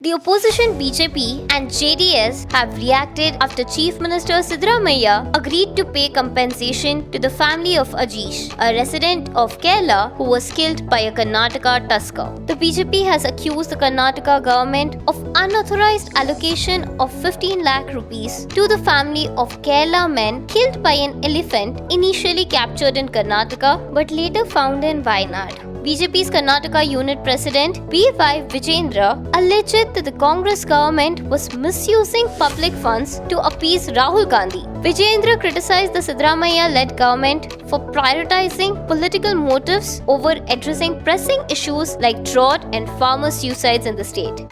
The opposition BJP and JDS have reacted after Chief Minister Siddaramaiah agreed to pay compensation to the family of Ajeesh, a resident of Kerala who was killed by a Karnataka Tusker. The BJP has accused the Karnataka government of unauthorized allocation of 15 lakh rupees to the family of Kerala men killed by an elephant initially captured in Karnataka but later found in Wayanad. BJP's Karnataka unit president B Y Vijayendra alleged that the Congress government was misusing public funds to appease Rahul Gandhi. Vijayendra criticized the Siddaramaiah-led government for prioritizing political motives over addressing pressing issues like drought and farmer suicides in the state.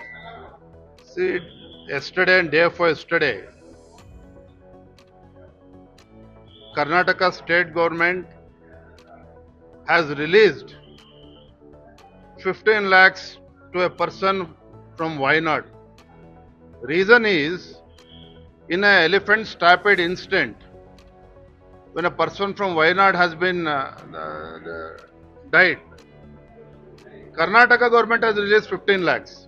See, yesterday and day before yesterday, Karnataka state government has released 15 lakhs to a person from Wayanad. Reason is, in an elephant stampede incident, when a person from Wayanad has been died, Karnataka government has released 15 lakhs.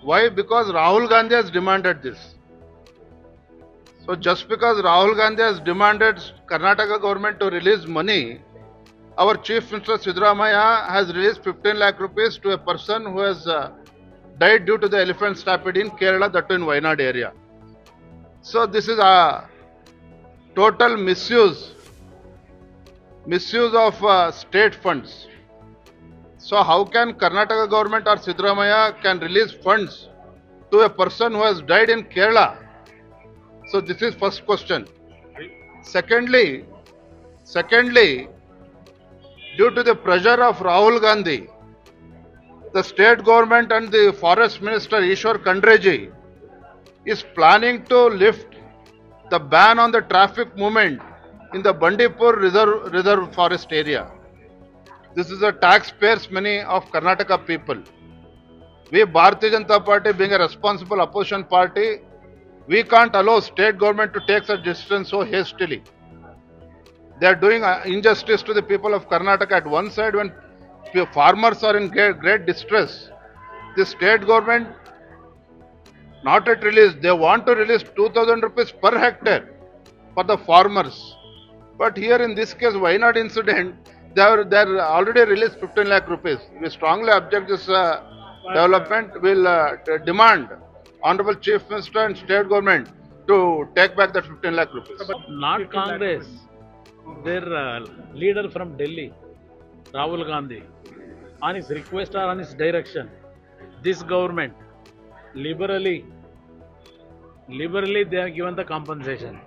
Why? Because Rahul Gandhi has demanded this. So just because Rahul Gandhi has demanded Karnataka government to release money, our Chief Minister Siddarmaiah has released 15 lakh rupees to a person who has died due to the elephant stampede in Kerala, that too in Wayanad area. So this is a total misuse of state funds. So how can Karnataka government or Siddaramaiah can release funds to a person who has died in Kerala? So this is first question. Secondly, due to the pressure of Rahul Gandhi, the state government and the forest minister Eshwar Khandre is planning to lift the ban on the traffic movement in the Bandipur reserve forest area. This is a taxpayers' money of Karnataka people. We, Bharatiya Janata Party, being a responsible opposition party, we can't allow state government to take such decisions so hastily. They are doing injustice to the people of Karnataka. At one side, when farmers are in great distress, the state government not yet released. They want to release 2,000 rupees per hectare for the farmers. But here in this case, Wayanad incident, they are already released 15 lakh rupees. We strongly object this development. We will demand Honorable Chief Minister and state government to take back that 15 lakh rupees. Not Congress. Their leader from Delhi, Rahul Gandhi, on his request or on his direction, this government liberally they have given the compensation.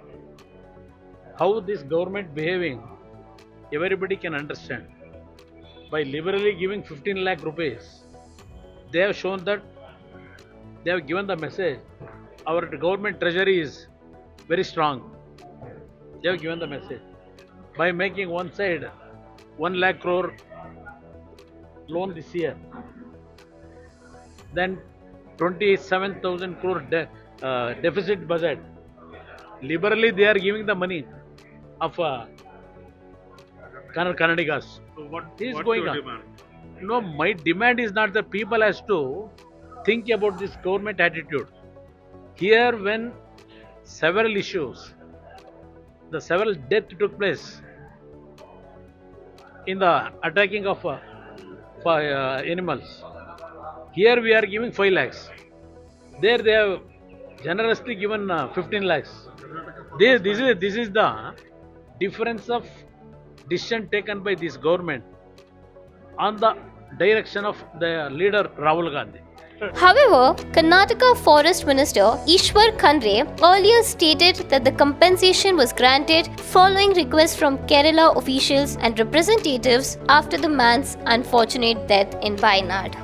How this government behaving, everybody can understand. By liberally giving 15 lakh rupees, they have shown that they have given the message. Our government treasury is very strong. They have given the message. By making one side 1 lakh crore loan this year, then 27,000 crore deficit budget. Liberally, they are giving the money of Kannadigas. So what This is what's going your on. demand? No, my demand is not the people has to think about this government attitude. Here, when several issues, the several deaths took place in the attacking of animals. Here we are giving 5 lakhs. There they have generously given 15 lakhs. This is the difference of decision taken by this government on the direction of the leader Rahul Gandhi. However, Karnataka Forest Minister Eshwar Khandre earlier stated that the compensation was granted following requests from Kerala officials and representatives after the man's unfortunate death in Wayanad.